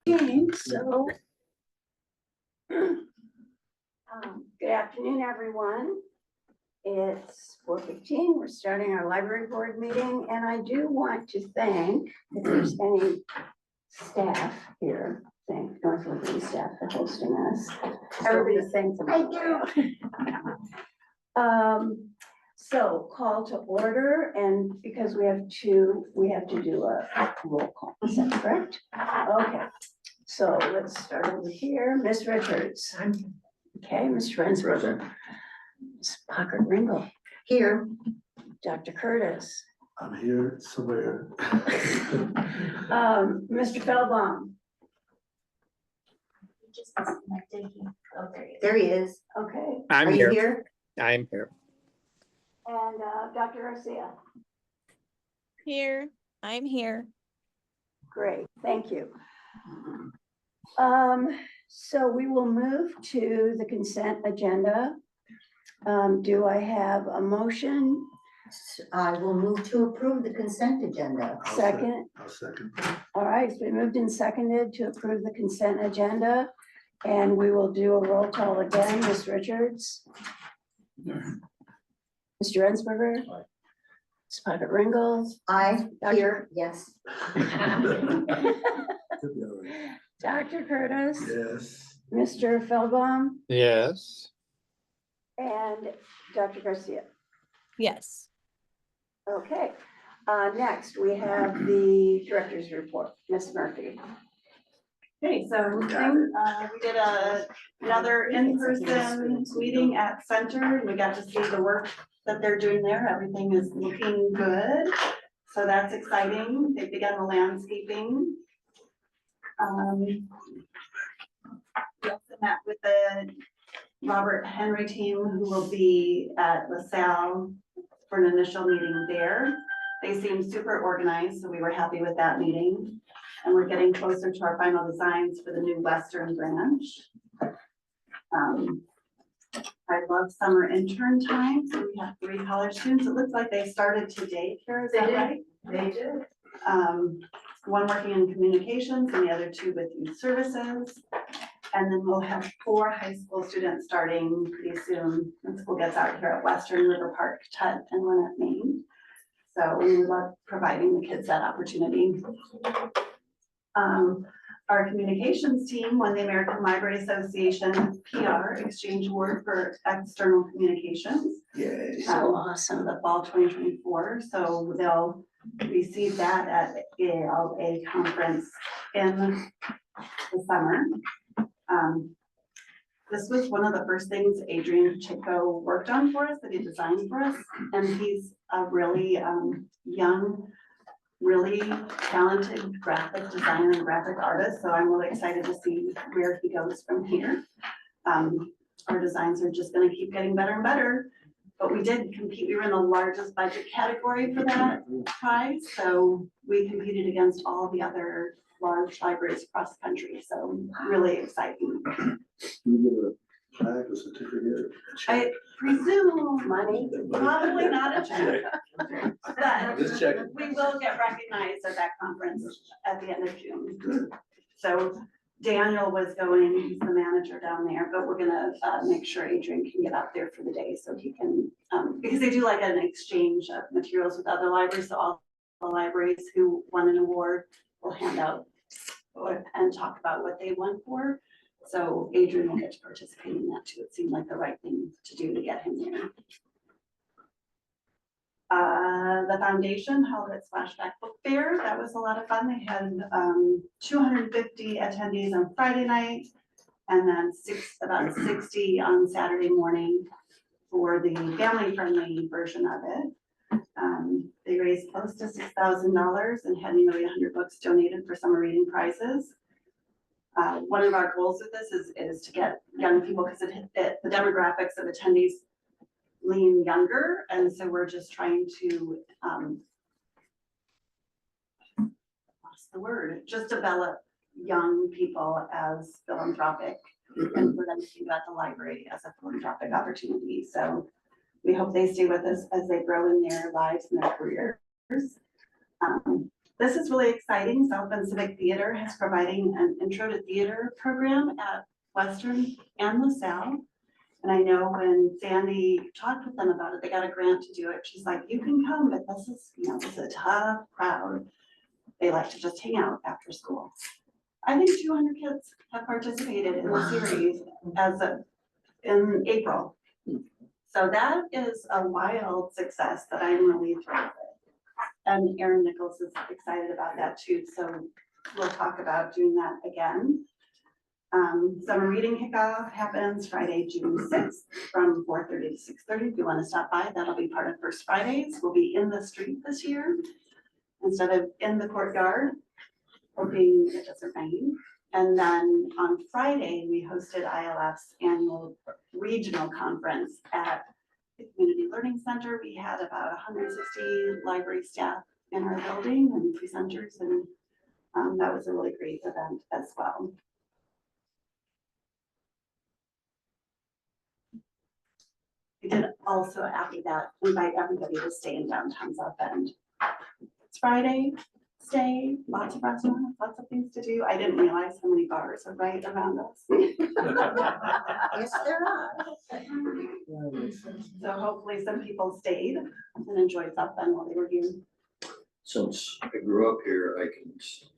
So, good afternoon, everyone. It's 4:15. We're starting our library board meeting, and I do want to thank, if there's any staff here, thank North Liberty staff for hosting us. Everybody thanks them. I do. So call to order, and because we have to do a roll call. Is that correct? Okay. So let's start over here. Ms. Richards. Okay, Mr. Rensberger. Ms. Packard Ringle. Here. Dr. Curtis. I'm here somewhere. Mr. Feldbaum. There he is. Okay. Are you here? I'm here. And Dr. Garcia. Here, I'm here. Great, thank you. So we will move to the consent agenda. Do I have a motion? I will move to approve the consent agenda. Second? I'll second. All right, it's been moved and seconded to approve the consent agenda. And we will do a roll call again. Ms. Richards? Mr. Rensberger? Aye. Ms. Packard Ringle? I here, yes. Dr. Curtis? Yes. Mr. Feldbaum? Yes. And Dr. Garcia? Yes. Okay, next we have the director's report. Ms. Murphy. Okay, so we did another in-person meeting at Center, and we got to see the work that they're doing there. Everything is looking good. So that's exciting. They began the landscaping. We also met with the Robert Henry team, who will be at LaSalle for an initial meeting there. They seem super organized, so we were happy with that meeting. And we're getting closer to our final designs for the new Western branch. I love summer intern time, so we have 3 college students. It looks like they started today, Kara, is that right? They did. One working in communications and the other 2 with youth services. And then we'll have 4 high school students starting pretty soon when school gets out here at Western, River Park, Tut, and one at Maine. So we love providing the kids that opportunity. Our communications team won the American Library Association PR Exchange Award for external communications. Yay. So awesome. The fall 2024. So they'll receive that at ALA conference in the summer. This was one of the first things Adrian Chico worked on for us, that he designed for us. And he's a really young, really talented graphic designer and graphic artist. So I'm really excited to see where he goes from here. Our designs are just gonna keep getting better and better. But we did compete, we were in the largest budget category for that prize. So we competed against all the other large libraries across the country. So really exciting. You get a plaque or certificate? I presume Money. probably not a check, but Just checking. we will get recognized at that conference at the end of June. Good. So Daniel was going, he's the manager down there, but we're gonna make sure Adrian can get out there for the day so he can, because they do like an exchange of materials with other libraries. So all the libraries who won an award will hand out and talk about what they won for. So Adrian will get to participate in that too. It seemed like the right thing to do to get him there. The foundation held its flashback book fair. That was a lot of fun. They had 250 attendees on Friday night and then about 60 on Saturday morning for the family-friendly version of it. They raised close to $6,000 and had nearly 100 books donated for summer reading prizes. One of our goals with this is to get young people, because the demographics of attendees lean younger, and so we're just trying to what's the word? Just develop young people as philanthropic and for them to think about the library as a philanthropic opportunity. So we hope they stay with us as they grow in their lives and their careers. this is really exciting. South Bend Civic Theater is providing an intro to theater program at Western and LaSalle. And I know when Sandy talked with them about it, they got a grant to do it. She's like, you can come, but this is, this is a tough crowd. They like to just hang out after school. I think 200 kids have participated in the series in April. So that is a wild success that I'm really thrilled with. And Erin Nichols is excited about that too. So we'll talk about doing that again. Summer reading kickoff happens Friday, June 6th from 4:30 to 6:30. If you want to stop by, that'll be part of First Fridays. We'll be in the street this year instead of in the courtyard, hoping it doesn't rain. And then on Friday, we hosted ILF's annual regional conference at the Community Learning Center. We had about 160 library staff in our building and presenters, and that was a really great event as well. We did also, after that, invite everybody to stay in downtown South Bend. It's Friday, stay, lots of restaurants, lots of things to do. I didn't realize how many bars are right around us. Yes, there are. So hopefully some people stayed and enjoyed South Bend while they were here. Since I grew up here,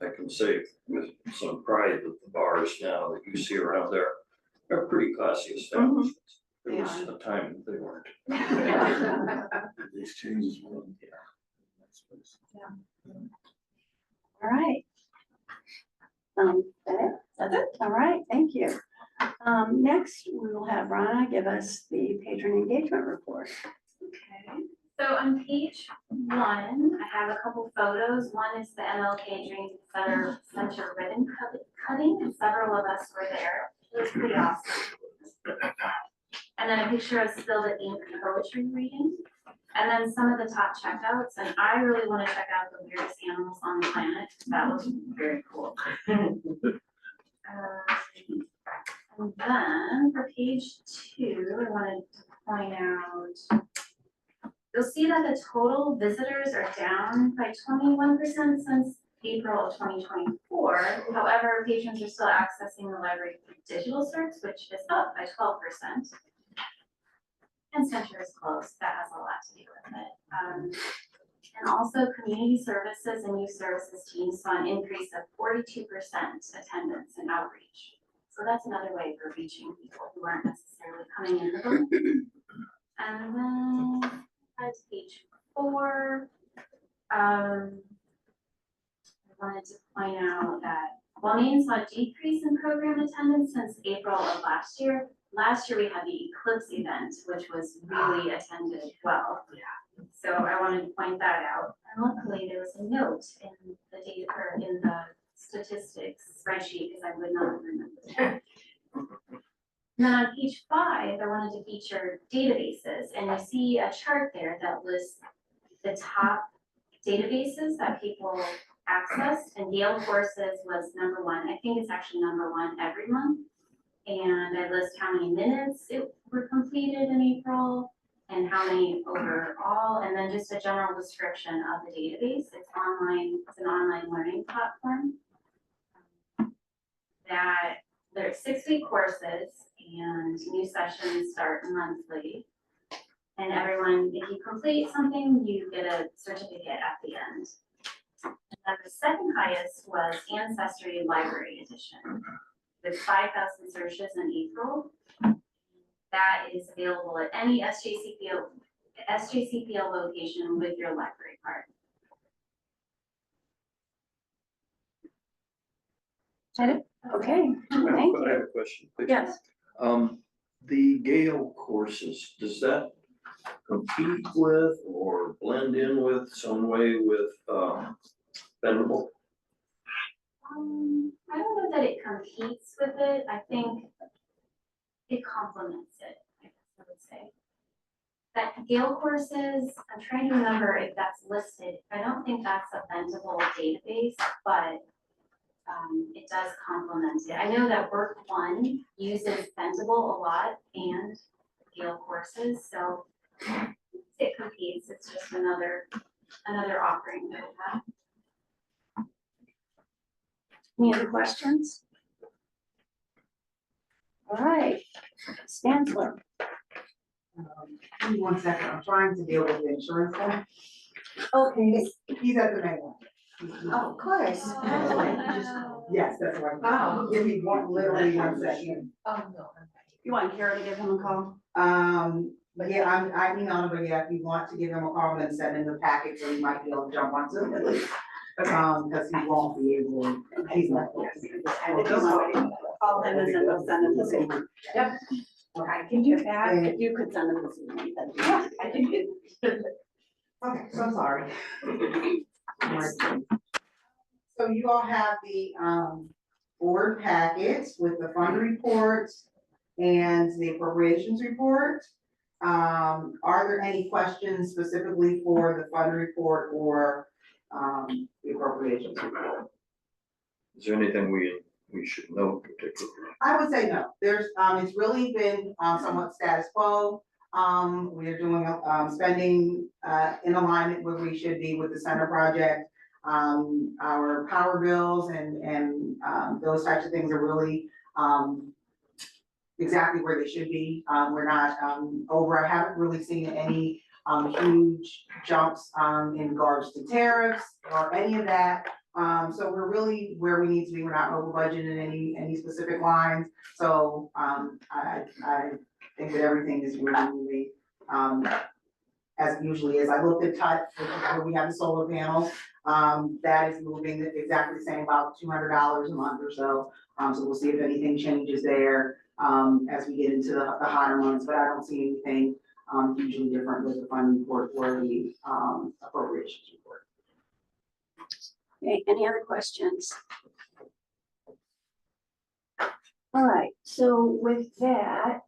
I can say with some pride that the bars now that you see around there are pretty classy establishments. There was a time that they weren't. These changes. All right. That's it? All right, thank you. Next, we will have Rana give us the patron engagement report. Okay, so on page 1, I have a couple photos. One is the MLK Dream Center ribbon cutting, and several of us were there. It was pretty awesome. And then a picture of Spill the Ink poetry reading. And then some of the top checkouts, and I really want to check out the weirdest animals on the planet. That was very cool. And then for page 2, I wanted to point out, you'll see that the total visitors are down by 21% since April of 2024. However, patrons are still accessing the library through digital search, which is up by 12%. And center is closed, that has a lot to do with it. And also community services and youth services teams saw an increase of 42% attendance and outreach. So that's another way for reaching people who aren't necessarily coming in the building. And then that's page 4. I wanted to point out that while Maine saw a decrease in program attendance since April of last year we had the Eclipse event, which was really attended well. Yeah. So I wanted to point that out. And luckily there was a note in the data or in the statistics spreadsheet because I would not have remembered. And then on page 5, I wanted to feature databases, and you see a chart there that lists the top databases that people accessed, and Yale Courses was number 1. I think it's actually number 1 every month. And I list how many minutes were completed in April and how many overall, and then just a general description of the database. It's online, it's an online learning platform. That there's 6-week courses and new sessions start monthly. And everyone, if you complete something, you get a certificate at the end. And then the second highest was Ancestry Library Edition, with 5,000 searches in April. That is available at any SJCPL location with your library card. Okay, thank I you. have a question, please. Yes. The Gale courses, does that compete with or blend in with some way with Venable? I don't know that it competes with it. I think it complements it, I guess I would say. That Gale courses, I'm trying to remember if that's listed. I don't think that's a Venable database, but it does complement it. I know that Work One uses Venable a lot and Gale courses, so it competes. It's just another offering that we have. Any other questions? All right, Stansler. Give me 1 second, I'm trying to deal with the insurance one. Okay. He's at the main one. Oh, of course. Yes, that's right. Oh. Give me literally 1 second. Oh, no. You want Kara to give him a call? But yeah, I emailed him, but yeah, if you want to give him a call, then send him the packet, so he might be able to jump onto it at least. Because he won't be able, he's not. If you want to call him and then they'll send him the Zoom. Yep. I can do that, if you could send him the Zoom link, that'd be great. I can do. Okay, so sorry. So you all have the, board packets with the fund reports and the appropriations report. Are there any questions specifically for the fund report or, the appropriations report? Is there anything we should know particularly? I would say no. There's, it's really been, somewhat status quo. We're doing, spending, in alignment where we should be with the center project. Our power bills and those types of things are really, exactly where they should be. We're not, over, I haven't really seen any, huge jumps, in regards to tariffs or any of that. So we're really where we need to be. We're not over budgeting in any specific lines. So, I think that everything is really moving, as it usually is. I looked at Tut, which is where we have the solar panels. That is moving exactly the same, about $200 a month or so. So we'll see if anything changes there, as we get into the hotter months, but I don't see anything, hugely different with the fund report or the, appropriations report. Okay, any other questions? All right, so with that,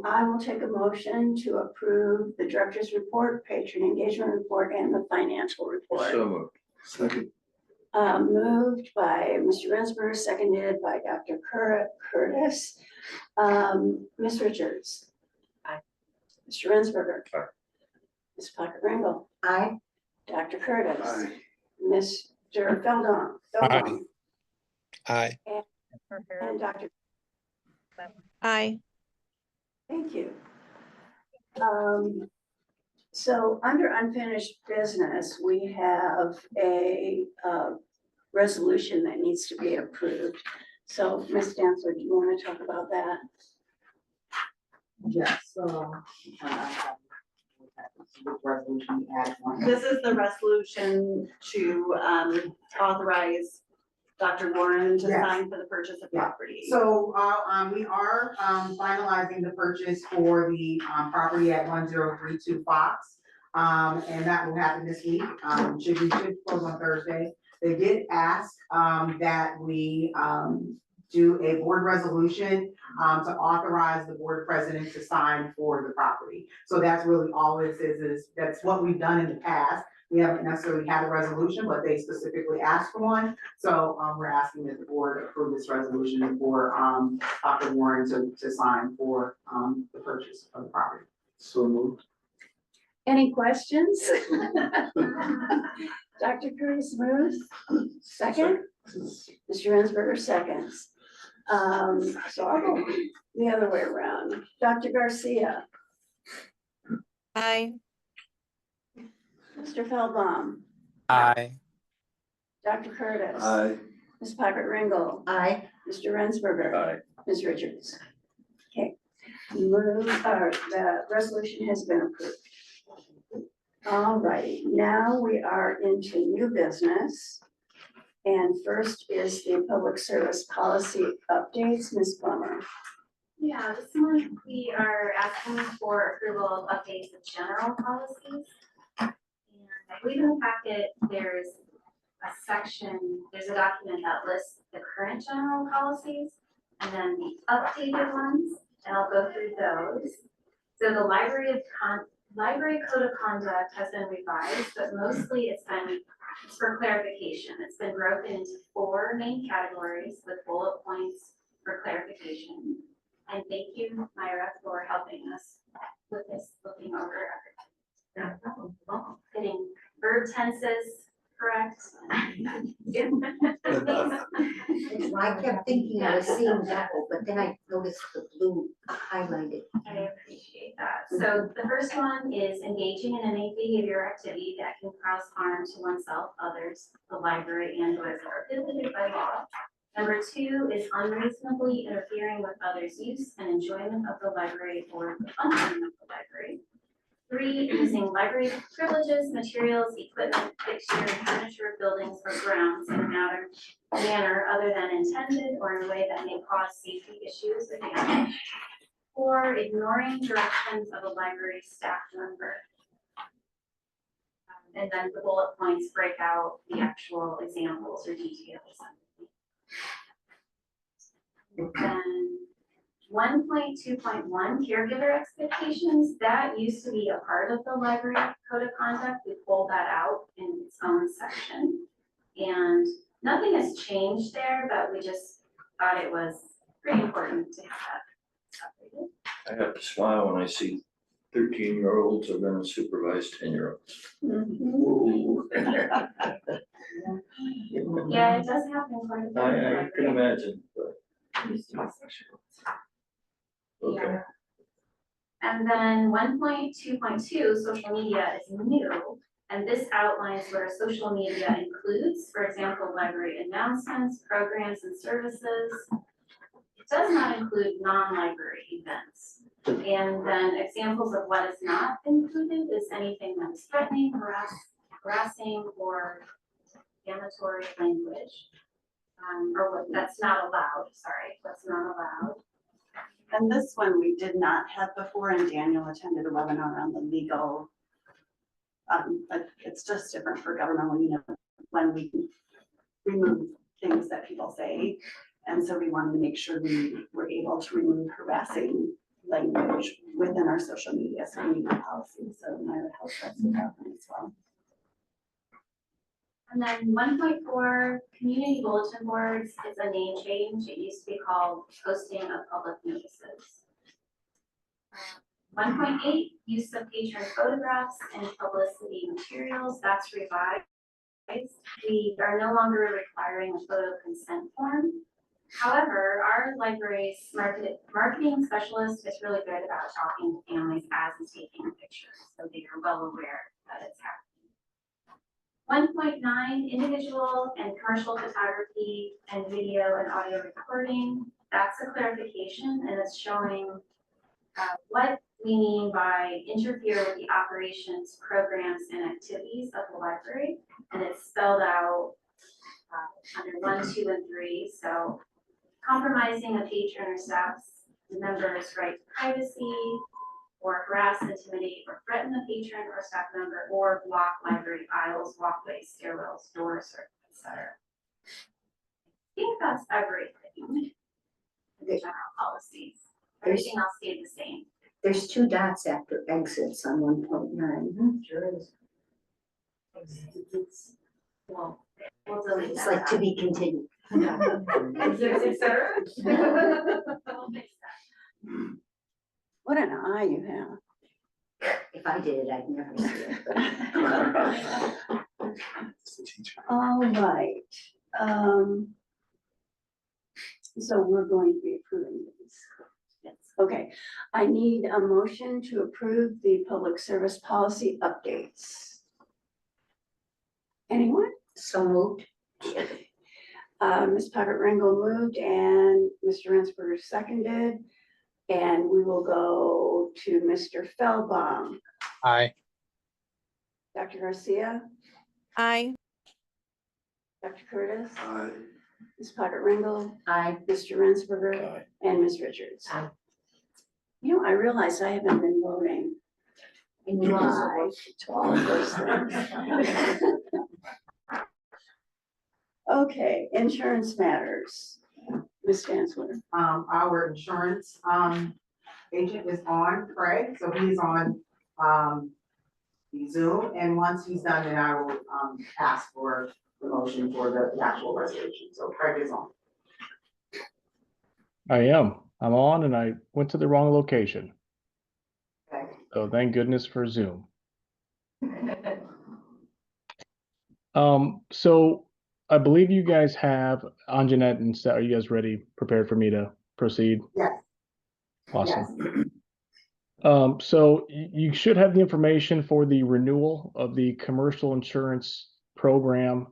I will take a motion to approve the director's report, patron engagement report, and the financial report. So moved. Second. Moved by Mr. Rensburg, seconded by Dr. Curtis. Ms. Richards. Aye. Mr. Rensburger. Aye. Ms. Packard-Ringel. Aye. Dr. Curtis. Aye. Mr. Feldon. Aye. Aye. And Dr. Aye. Thank you. So under unfinished business, we have a resolution that needs to be approved. So Ms. Stansler, do you want to talk about that? Yes, so, which resolution you added one? This is the resolution to authorize Dr. Warren to Yes. sign for the purchase of Yeah. property. So, we are, finalizing the purchase for the, property at 1032 Fox. And that will happen this week, should close on Thursday. They did ask, that we, do a board resolution, to authorize the board president to sign for the property. So that's really all this is that's what we've done in the past. We haven't necessarily had a resolution, but they specifically asked for one. So, we're asking that the board approve this resolution for, Dr. Warren to sign for, the purchase of the property. So moved. Any questions? Dr. Curtis moves, second, Mr. Rensberger seconds. So I'll go the other way around. Dr. Garcia, Aye. Mr. Feldbaum, Aye. Dr. Curtis. Aye. Ms. Packard-Ringel, Aye. Mr. Rensberger. Aye. Ms. Richards. Okay, the resolution has been approved. All righty, now we are into new business. And first is the public service policy updates, Ms. Plummer. Yeah, this month we are asking for approval of updates of general policies. And I believe in the packet, there's a section, there's a document that lists the current general policies and then the updated ones, and I'll go through those. So the Library Code of Conduct has been revised, but mostly it's for clarification. It's been broken into 4 main categories with bullet points for clarification. And thank you, Myra, for helping us with this, looking over everything. Getting verb tenses correct. I kept thinking I was seeing that, but then I noticed the blue highlighted. I appreciate that. So the first one is engaging in any behavior or activity that can cause harm to oneself, others, the library, and or is prohibited by law. Number 2 is unreasonably interfering with others' use and enjoyment of the library or the functioning of the library. 3, using library privileges, materials, equipment, fixtures, furniture, buildings, or grounds in a manner other than intended or in a way that may cause safety issues or damage. 4, ignoring directions of a library staff member. And then the bullet points break out the actual examples or details. Then 1.2.1 caregiver expectations, that used to be a part of the library code of conduct. We pulled that out in its own section. And nothing has changed there, but we just thought it was pretty important to have that separated. I have to smile when I see 13-year-olds are gonna supervise 10-year-olds. Yeah, it does happen quite a bit. I can imagine, but. Okay. Yeah. And then 1.2.2, social media is new, and this outlines what our social media includes, for example, library announcements, programs, and services. It does not include non-library events. And then examples of what is not included is anything that is threatening, harassing, or defamatory language. Or what that's not allowed, sorry, what's not allowed. And this one we did not have before, and Daniel attended a webinar on the legal. But it's just different for governmental, when we remove things that people say. And so we wanted to make sure we were able to remove harassing language within our social media, so we need a policy, so Myra helped us with that one as well. And then 1.4, community bulletin boards is a name change. It used to be called posting of public notices. 1.8, use of patron photographs and publicity materials, that's revised. We are no longer requiring a photo consent form. However, our library's marketing specialist is really good about talking to families as and taking pictures, so they are well aware that it's happening. 1.9, individual and commercial photography and video and audio recording. That's a clarification, and it's showing what we mean by interfere with the operations, programs, and activities of the library. And it's spelled out under 1, 2, and 3. So compromising a patron or staff's member's right to privacy, or harass, intimidate, or threaten the patron or staff member, or block library aisles, walkways, stairwells, doors, or etc. I think that's everything. The general policies. Everything else stayed the same. There's 2 dots after exits on 1.9. Sure is. We'll delete It's that like to out. be continued. Et cetera. We'll fix that. What an eye you have. If I did it, I'd never see it. It's the teacher. All right. So we're going to be approving these. Yes. Okay, I need a motion to approve the public service policy updates. Anyone? So moved. Ms. Pavitt Ringel moved and Mr. Rensberger seconded. And we will go to Mr. Feldbaum. Aye. Dr. Garcia, Aye. Dr. Curtis, Aye. Ms. Pavitt Ringel, Aye. Mr. Rensberger, Aye. and Ms. Richards. Aye. You know, I realized I haven't been voting. And you also Aye to all of those things. Okay, insurance matters. Ms. Stansler. Our insurance, agent is on, Craig, so he's on, the Zoom, and once he's done, then I will, ask for the motion for the actual resolution, so Craig is on. I am. I'm on and I went to the wrong location. Okay. So thank goodness for Zoom. So I believe you guys have, Anjanette and Seth, are you guys ready, prepared for me to proceed? Yes. Awesome. So you should have the information for the renewal of the commercial insurance program.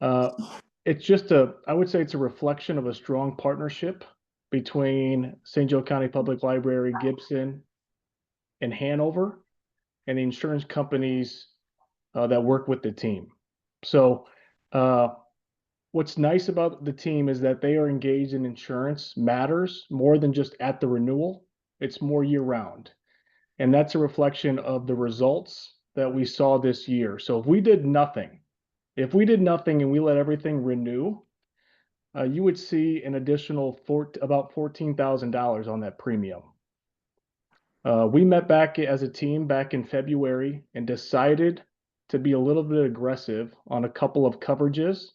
It's just I would say it's a reflection of a strong partnership between St. Joe County Public Library, Gibson, and Hanover, and the insurance companies that work with the team. So what's nice about the team is that they are engaged in insurance matters more than just at the renewal. It's more year round. And that's a reflection of the results that we saw this year. So if we did nothing and we let everything renew, you would see an additional about $14,000 on that premium. We met back as a team back in February and decided to be a little bit aggressive on a couple of coverages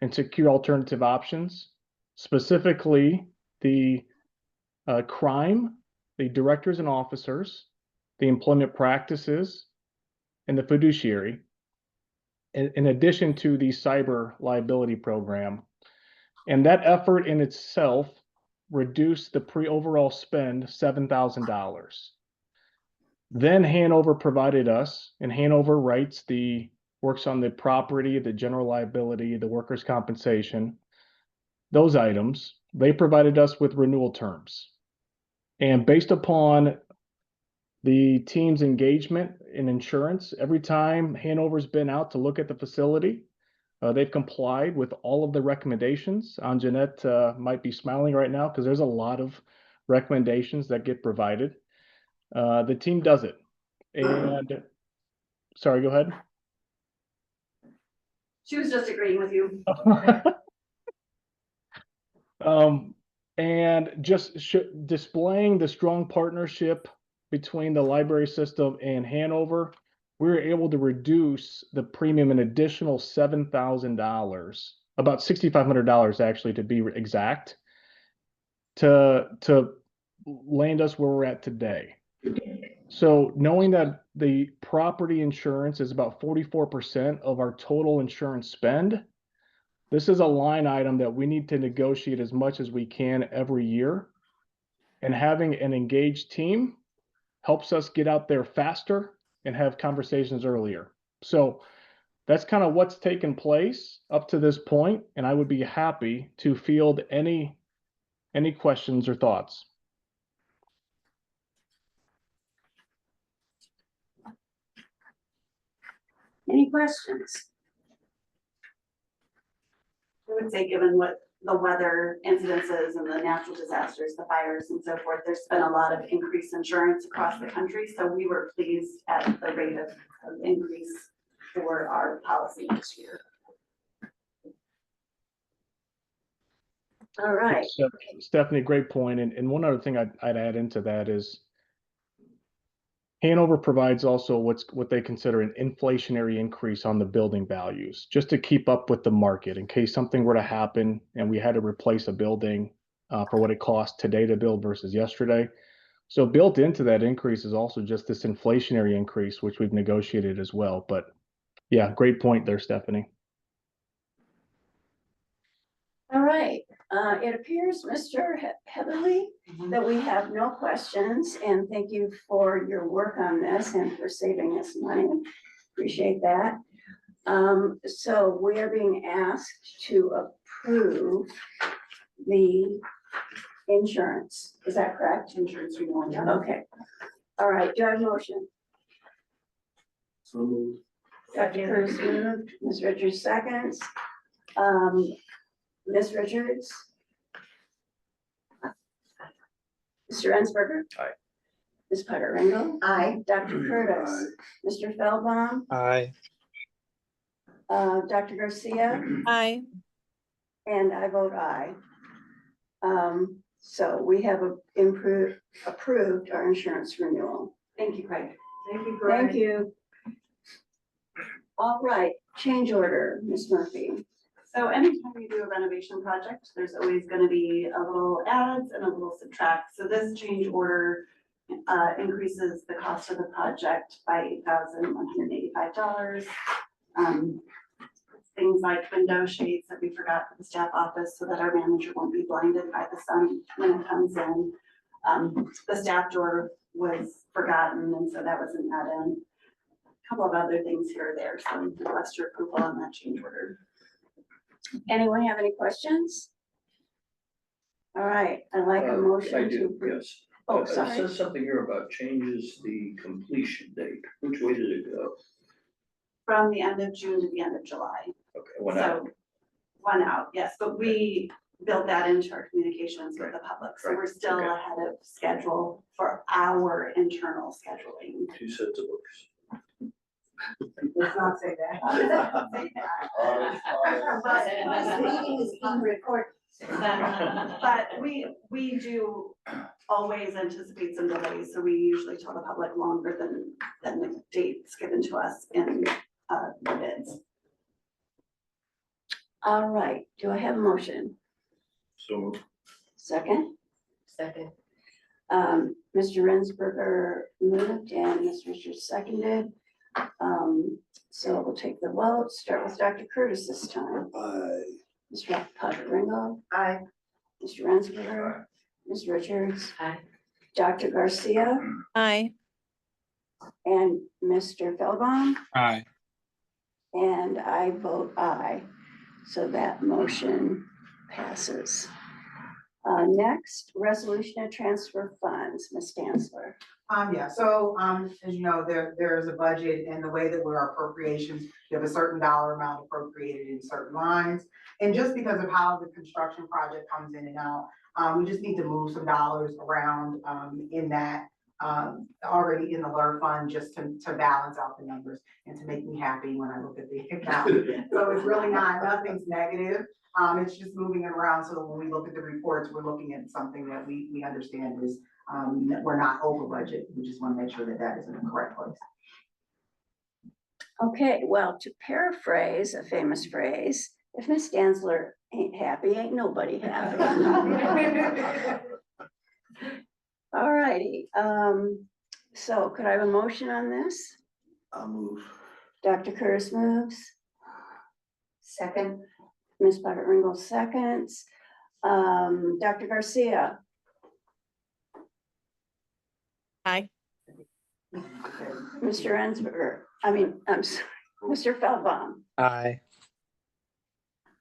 and secure alternative options, specifically the crime, the directors and officers, the employment practices, and the fiduciary, in addition to the cyber liability program. And that effort in itself reduced the overall spend $7,000. Then Hanover provided us, and Hanover works on the property, the general liability, the workers' compensation, those items. They provided us with renewal terms. And based upon the team's engagement in insurance, every time Hanover's been out to look at the facility, they've complied with all of the recommendations. Anjanette might be smiling right now because there's a lot of recommendations that get provided. The team does it. And sorry, go ahead. She was just agreeing with you. And just displaying the strong partnership between the library system and Hanover, we were able to reduce the premium an additional $7,000, about $6,500 actually, to be exact, to land us where we're at today. So knowing that the property insurance is about 44% of our total insurance spend, this is a line item that we need to negotiate as much as we can every year. And having an engaged team helps us get out there faster and have conversations earlier. So that's kind of what's taken place up to this point, and I would be happy to field any questions or thoughts. Any questions? I would say, given what the weather incidences and the natural disasters, the fires and so forth, there's been a lot of increased insurance across the country. So we were pleased at the rate of increase for our policy this year. All right. So, Stephanie, great point. And one other thing I'd add into that is Hanover provides also what they consider an inflationary increase on the building values, just to keep up with the market in case something were to happen and we had to replace a building for what it costs today to build versus yesterday. So built into that increase is also just this inflationary increase, which we've negotiated as well. But yeah, great point there, Stephanie. All right. It appears, Mr. Heatherly, that we have no questions, and thank you for your work on this and for saving us money. Appreciate that. So we are being asked to approve the insurance. Is that correct? Insurance renewal. Okay. All right. Do I have a motion? So moved. Dr. Cruz moved. Ms. Richards seconds. Ms. Richards? Mr. Ensberger? Aye. Ms. Putter Ringel? Aye. Dr. Curtis? Mr. Feldbaum? Aye. Dr. Garcia? Aye. And I vote aye. So we have approved our insurance renewal. Thank you, Craig. Thank you, Thank you. All right, change order, Ms. Murphy. So anytime you do a renovation project, there's always going to be a little adds and a little subtract. So this change order increases the cost of the project by $8,185. things like window shades that we forgot for the staff office so that our manager won't be blinded by the sun when it comes in. The staff door was forgotten, and so that wasn't added. A couple of other things here or there, so we request your approval on that change order. Anyone have any questions? All right, I'd like a I motion do, to approve. yes. Oh, It sorry. says something here about changes the completion date. Which way did it go? From the end of June to the end of July. Okay, went out. So, one out, yes, but we built that into our communications with the public, so we're still okay. ahead of schedule for our internal scheduling. 2 sets of books. Let's not say that. This meeting is being recorded. But we do always anticipate some delays, so we usually tell the public longer than the dates given to us in the bids. All right, do I have a motion? So Second? Second. Mr. Rensberger moved and Ms. Richards seconded. So we'll take the vote, start with Dr. Curtis this time. Aye. Mr. Patrick Ringo, Aye. Mr. Rensberger, Ms. Richards, Aye. Dr. Garcia, Aye. and Mr. Feldbaum, Aye. and I vote aye. So that motion passes. Next, resolution to transfer funds, Ms. Dantzler. Yeah, so, as you know, there's a budget, and the way that we're appropriations, you have a certain dollar amount appropriated in certain lines. And just because of how the construction project comes in and out, we just need to move some dollars around, in that, already in the LER fund, just to balance out the numbers and to make me happy when I look at the account. So it's really nothing's negative. It's just moving it around so that when we look at the reports, we're looking at something that we understand is, that we're not over budget. We just want to make sure that that is in the correct place. Okay, well, to paraphrase a famous phrase, if Ms. Dantzler ain't happy, ain't nobody happy. All righty, so could I have a motion on this? I'll move. Dr. Curtis moves, Second. Ms. Patrick Ringo seconds. Dr. Garcia, Aye. Mr. Rensberger, I'm sorry, Mr. Feldbaum, Aye.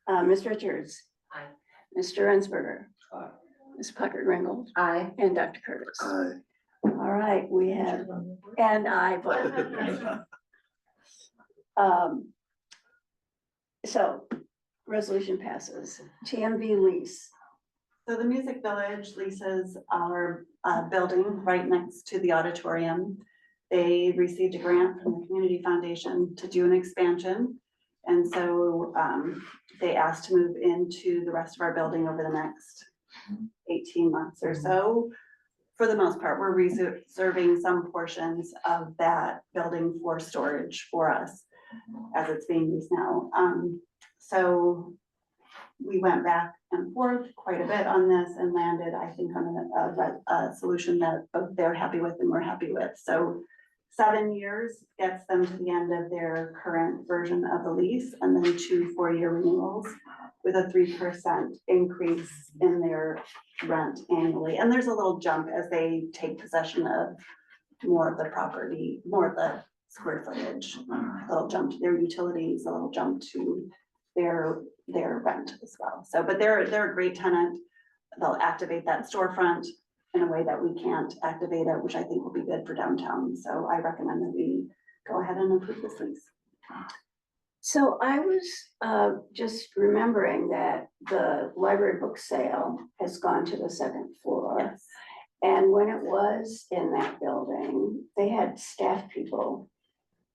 Ms. Richards. Aye. Mr. Rensberger. Aye. Ms. Patrick Ringo, Aye. and Dr. Curtis. Aye. All right, we have, and I vote. So, resolution passes. TMV lease. So the Music Village leases our building right next to the auditorium. They received a grant from the Community Foundation to do an expansion. And so they asked to move into the rest of our building over the next 18 months or so. For the most part, we're reserving some portions of that building for storage for us as it's being used now. So we went back and forth quite a bit on this and landed, I think, on a solution that both they're happy with and we're happy with. So 7 years gets them to the end of their current version of the lease, and then 2 4-year renewals with a 3% increase in their rent annually. And there's a little jump as they take possession of more of the property, more of the square footage, a little jump to their utilities, a little jump to their rent as well. So, but they're a great tenant. They'll activate that storefront in a way that we can't activate it, which I think will be good for downtown. So I recommend that we go ahead and approve this lease. So I was just remembering that the library book sale has gone to the 2nd floor. Yes. And when it was in that building, they had staff people,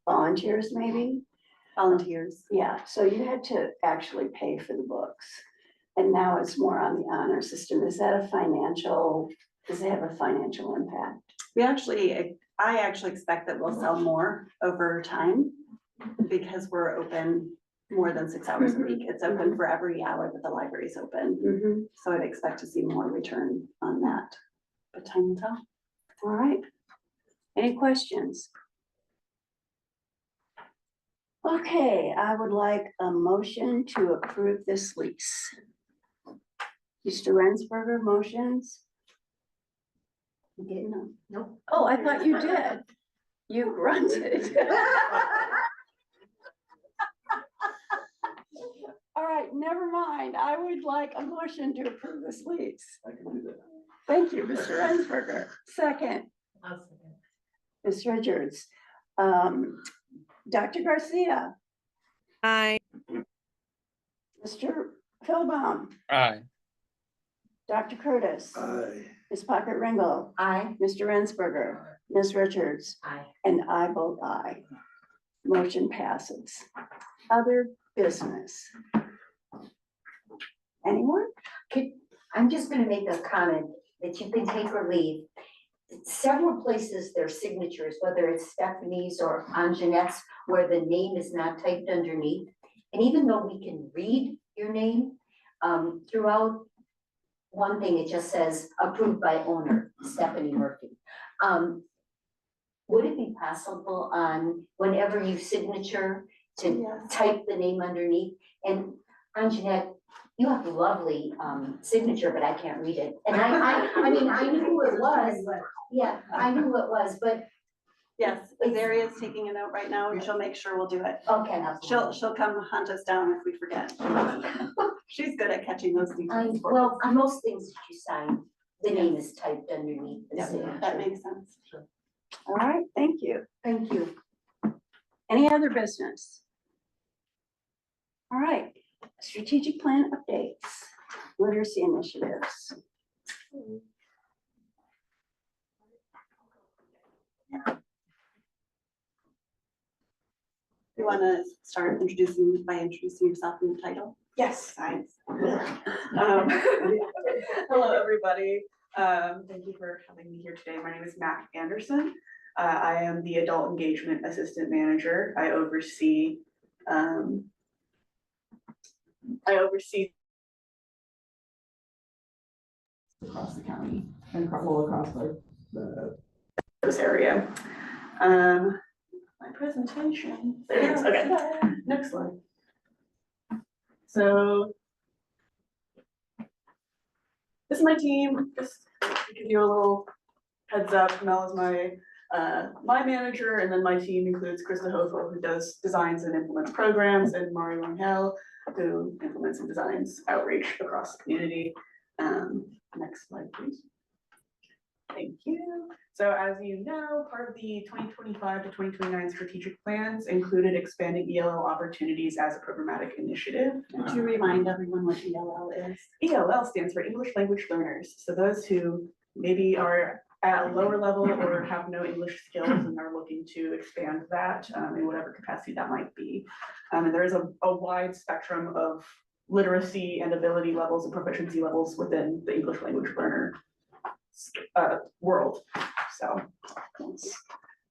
volunteers maybe? Volunteers. Yeah, so you had to actually pay for the books. And now it's more on the honor system. Is that a financial, does it have a financial impact? I actually expect that we'll sell more over time because we're open more than 6 hours a week. It's open for every hour that the library is open. Mm-hmm. So I'd expect to see more return on that, but time will tell. All right. Any questions? Okay, I would like a motion to approve this lease. Mr. Rensberger, motions? You didn't? Nope. Oh, I thought you did. You grunted. All right, never mind. I would like a motion to approve this lease. I can do that. Thank you, Mr. Rensberger. Second, Ms. Richards. Dr. Garcia, Aye. Mr. Philbaum, Aye. Dr. Curtis, Aye. Ms. Pocket Ringel, Aye. Mr. Rensberger, Ms. Richards, Aye. and I vote aye. Motion passes. Other business. Anyone? I'm just gonna make a comment that you can take or leave. Several places, their signatures, whether it's Stephanie's or Anjanette's, where the name is not typed underneath. And even though we can read your name, throughout one thing, it just says approved by owner, Stephanie Murphy. Would it be possible on whenever you signature to Yes. type the name underneath? And Anjanette, you have a lovely signature, but I can't read it. And I mean, I knew who it was. Yeah, I knew who it was, but Yes, Azaria's taking a note right now and she'll make sure we'll do it. okay. She'll come hunt us down if we forget. She's good at catching those details. for Well, us. on most things that you sign, the name is typed underneath the Yeah, signature. that makes sense. All right, thank you. Thank you. Any other business? All right, strategic plan updates, literacy initiatives. You wanna start introducing yourself in the title? Yes, I will. Hello, everybody. Thank you for having me here today. My name is Mac Anderson. I am the Adult Engagement Assistant Manager. I oversee across the county and across this area. My presentation, there it is, okay, next slide. So this is my team, just to give you a little heads up. Mel is my manager, and then my team includes Krista Hofel, who does designs and implements programs, and Mari Langell, who implements and designs outreach across the community. Next slide, please. Thank you. So as you know, part of the 2025 to 2029 strategic plans included expanding ELL opportunities as a programmatic initiative. Would you remind everyone what ELL is? ELL stands for English Language Learners. So those who maybe are at a lower level or have no English skills and are looking to expand that in whatever capacity that might be. And there is a wide spectrum of literacy and ability levels and proficiency levels within the English language learner world.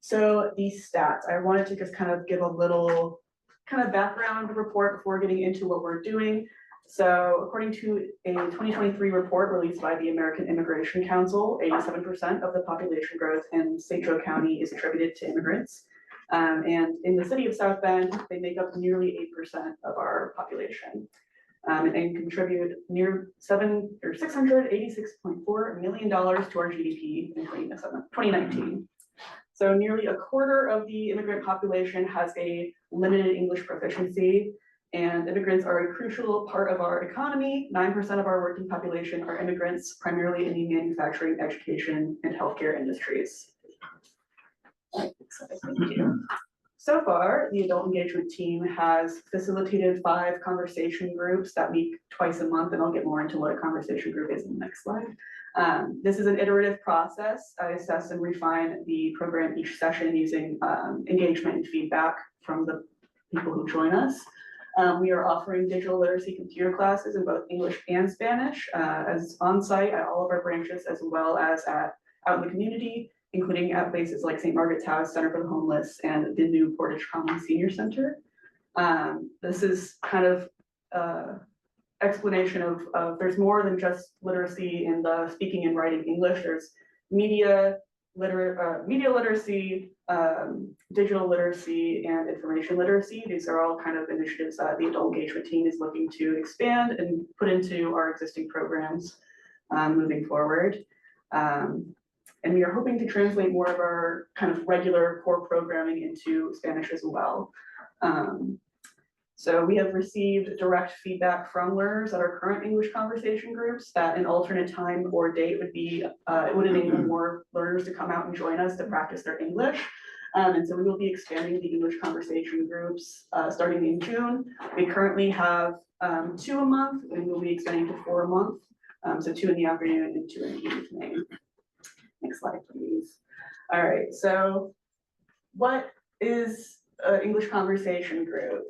So these stats, I wanted to just kind of give a little kind of background report before getting into what we're doing. So according to a 2023 report released by the American Immigration Council, 87% of the population growth in St. Joe County is attributed to immigrants. And in the city of South Bend, they make up nearly 8% of our population. And contribute near $686.4 million to our GDP in 2019. So nearly a quarter of the immigrant population has a limited English proficiency, and immigrants are a crucial part of our economy. 9% of our working population are immigrants, primarily in the manufacturing, education, and healthcare industries. Thank you. So far, the adult engagement team has facilitated 5 conversation groups that meet twice a month, and I'll get more into what a conversation group is in the next slide. This is an iterative process. I assess and refine the program each session using engagement and feedback from the people who join us. We are offering digital literacy computer classes in both English and Spanish as on-site at all of our branches, as well as out in the community, including at places like St. Margaret's House, Center for the Homeless, and the new Portage Commons Senior Center. This is kind of explanation of there's more than just literacy in the speaking and writing English. There's media media literacy, digital literacy, and information literacy. These are all kind of initiatives that the adult engagement team is looking to expand and put into our existing programs moving forward. And we are hoping to translate more of our kind of regular core programming into Spanish as well. So we have received direct feedback from learners at our current English conversation groups that an alternate time or date would be, it would enable more learners to come out and join us to practice their English. And so we will be expanding the English conversation groups starting in June. We currently have 2 a month, and we'll be expanding to 4 a month. So 2 in the afternoon and 2 in the evening. Next slide, please. All right, so what is an English conversation group?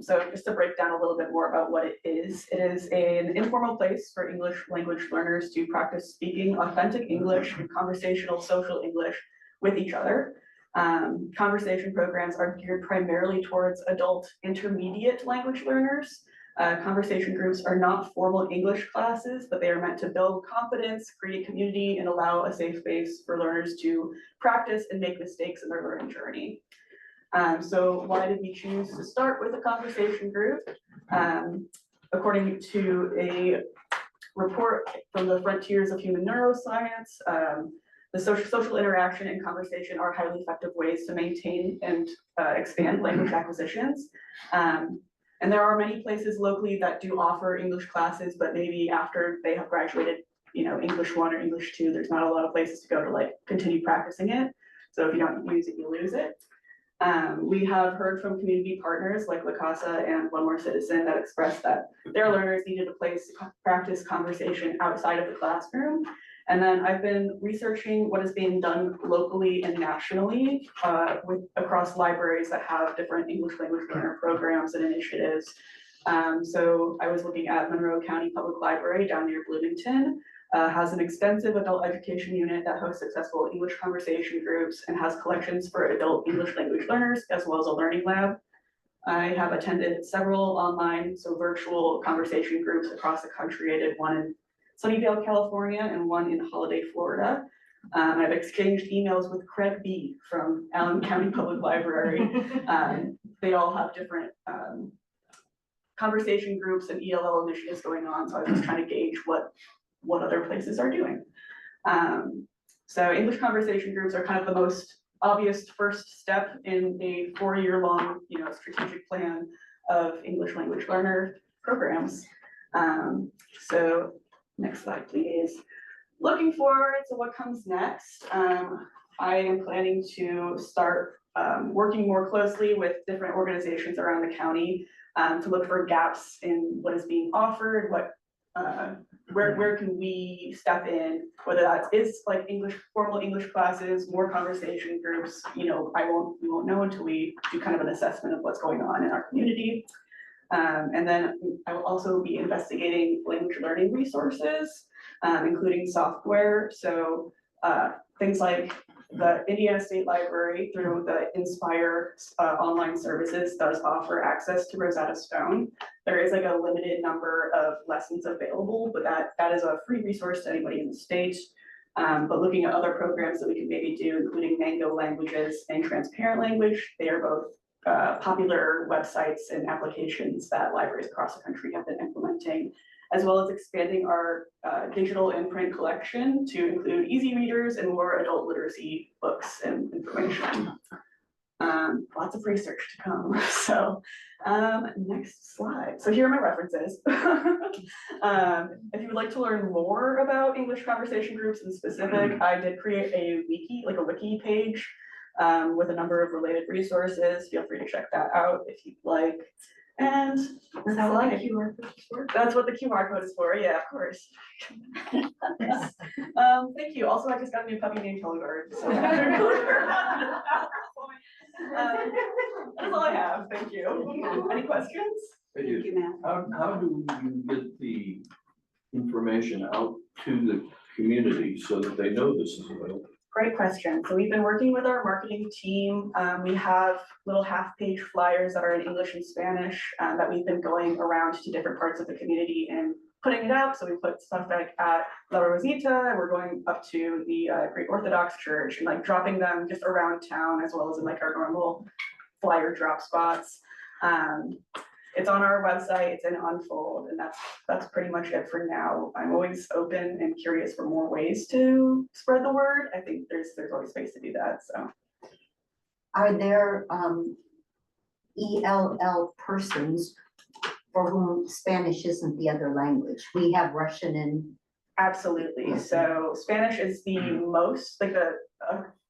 So just to break down a little bit more about what it is an informal place for English language learners to practice speaking authentic English and conversational social English with each other. Conversation programs are geared primarily towards adult intermediate language learners. Conversation groups are not formal English classes, but they are meant to build confidence, create community, and allow a safe space for learners to practice and make mistakes in their learning journey. So why did we choose to start with a conversation group? According to a report from the Frontiers of Human Neuroscience, the social interaction and conversation are highly effective ways to maintain and expand language acquisitions. And there are many places locally that do offer English classes, but maybe after they have graduated, English 1 or English 2, there's not a lot of places to go to like continue practicing it. So if you don't use it, you lose it. We have heard from community partners like La Casa and One More Citizen that expressed that their learners needed a place to practice conversation outside of the classroom. And then I've been researching what is being done locally and nationally across libraries that have different English language learner programs and initiatives. So I was looking at Monroe County Public Library down near Bloomington, has an extensive adult education unit that hosts successful English conversation groups and has collections for adult English language learners, as well as a learning lab. I have attended several online, so virtual conversation groups across the country. I did one in Sunnyvale, California, and one in Holiday, Florida. I've exchanged emails with Craig B. from Allen County Public Library. They all have different conversation groups and ELL initiatives going on, so I was just trying to gauge what other places are doing. So English conversation groups are kind of the most obvious first step in a 4-year-long, strategic plan of English language learner programs. So next slide, please. Looking forward to what comes next, I am planning to start working more closely with different organizations around the county to look for gaps in what is being offered, where can we step in, whether that is like formal English classes, more conversation groups, we won't know until we do kind of an assessment of what's going on in our community. And then I will also be investigating language learning resources, including software. So things like the Indiana State Library through the Inspire online services does offer access to Rosetta Stone. There is like a limited number of lessons available, but that is a free resource to anybody in the state. But looking at other programs that we can maybe do, including Mango Languages and Transparent Language, they are both popular websites and applications that libraries across the country have been implementing, as well as expanding our digital and print collection to include easy readers and more adult literacy books and information. Lots of research to come. So next slide. So here are my references. If you would like to learn more about English conversation groups in specific, I did create a wiki page with a number of related resources. Feel free to check that out if you'd like. And that's all I have. That's what the QR code is for. Yeah, of course. Thank you. Also, I just got a new puppy named Hildegarde. So that's all I have. Thank you. Any questions? Thank you. How do you get the information out to the community so that they know this is available? Great question. So we've been working with our marketing team. We have little half-page flyers that are in English and Spanish that we've been going around to different parts of the community and putting it out, so we put stuff like at La Rosita, and we're going up to the Greek Orthodox Church and like dropping them just around town as well as in like our normal flyer drop spots. It's on our website, it's in Unfold, and that's pretty much it for now. I'm always open and curious for more ways to spread the word. I think there's always space to do that, so. Are there ELL persons for whom Spanish isn't the other language? We have Russian and. Absolutely, so Spanish is the most, like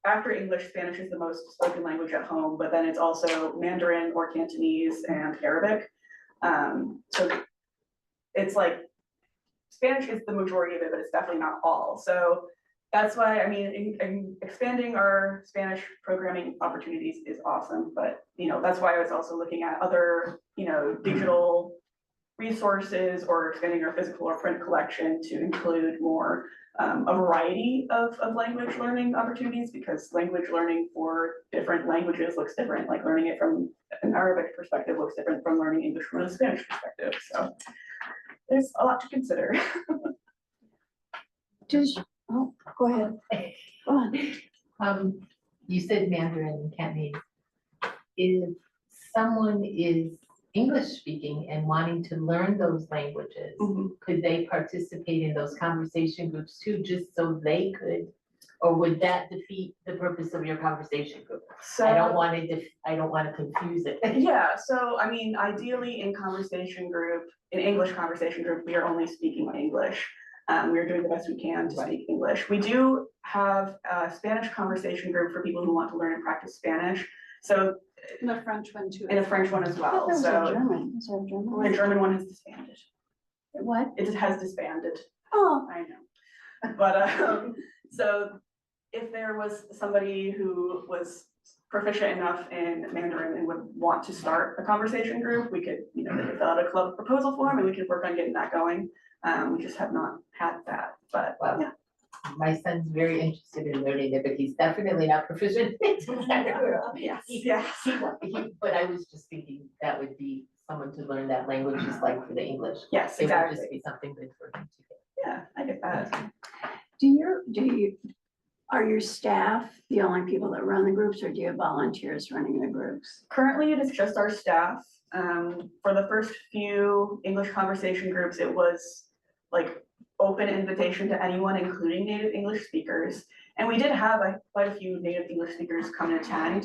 after English, Spanish is the most spoken language at home, but then it's also Mandarin or Cantonese and Arabic. So it's like, Spanish is the majority of it, but it's definitely not all. So that's why, I mean, expanding our Spanish programming opportunities is awesome, but, you know, that's why I was also looking at other, you know, digital resources or expanding our physical or print collection to include more a variety of language learning opportunities, because language learning for different languages looks different. Like learning it from an Arabic perspective looks different from learning English from a Spanish perspective. So there's a lot to consider. Oh, go ahead. Go on. You said Mandarin and Cantonese. If someone is English speaking and wanting to learn those languages, could they participate in those conversation groups too, just so they could? Or would that defeat the purpose of your conversation group? So I don't want to confuse it. Yeah, so I mean, ideally in English conversation group, we are only speaking English. We're doing the best we can to speak English. We do have a Spanish conversation group for people who want to learn and practice Spanish. So And a French one too. and a French one as well. Those are So German. Is there a German? the German one has disbanded. What? It has disbanded. Oh, I know. But so if there was somebody who was proficient enough in Mandarin and would want to start a conversation group, we could, you know, they could fill out a club proposal form and we could work on getting that going. We just have not had that, but yeah. My son's very interested in learning it, but he's definitely not proficient. Yes, But I was just thinking that would be someone to learn that language just like for the English. Yes, It would exactly. just be something good for him to get. Yeah, I get that. are your staff the only people that run the groups, or do you have volunteers running the groups? Currently, it is just our staff. For the first few English conversation groups, it was like open invitation to anyone, including native English speakers. And we did have quite a few native English speakers come and attend,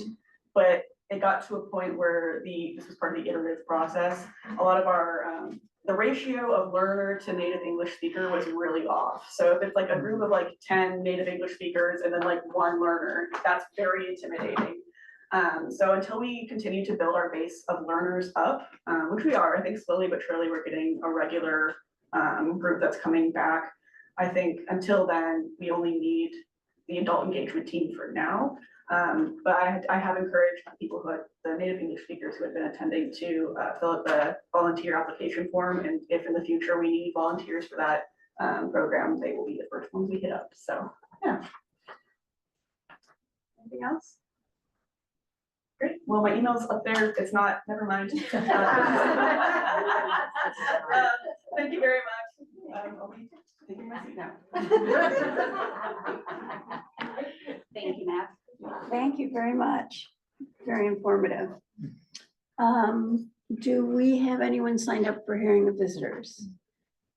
but it got to a point where this was part of the iterative process. A lot of our, the ratio of learner to native English speaker was really off. So if it's like a group of like 10 native English speakers and then like one learner, that's very intimidating. So until we continue to build our base of learners up, which we are, I think slowly but surely we're getting a regular group that's coming back. I think until then, we only need the adult engagement team for now. But I have encouraged people the native English speakers who have been attending to fill out the volunteer application form. And if in the future we need volunteers for that program, they will be the first ones we hit up. So yeah. Anything else? Great. Well, my email's up there. It's not, never mind. Thank you very much. I'll be taking my seat now. Thank you, Matt. Thank you very much. Very informative. Do we have anyone signed up for hearing of visitors?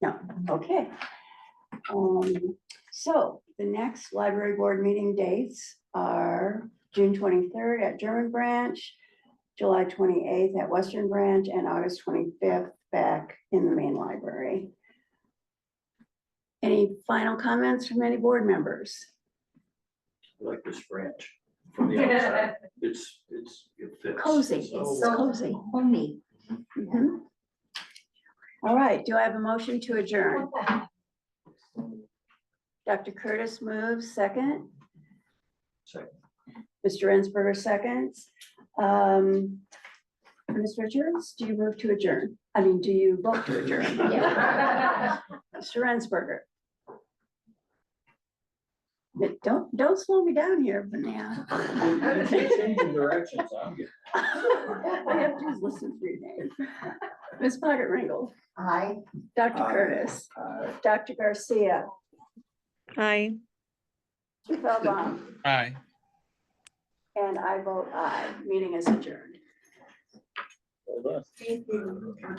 No, okay. So the next library board meeting dates are June 23rd at German Branch, July 28th at Western Branch, and August 25th back in the main library. Any final comments from any board members? I like this branch from the outside. It fits. Cozy, So- it's so cozy. Homey. Mhm. All right, do I have a motion to adjourn? Dr. Curtis moves, second. Second. Mr. Rensberger seconds. Ms. Richards, do you move to adjourn? I mean, do you vote to adjourn? Yeah. Mr. Rensberger, Don't slow me down here, Banana. You keep changing directions on you. All I have to do is listen for your name. Ms. Potter Ringel, Aye. Dr. Aye. Curtis, Dr. Garcia, Aye. Mr. Feldbaum, Aye. and I vote aye. Meeting is adjourned. Well done.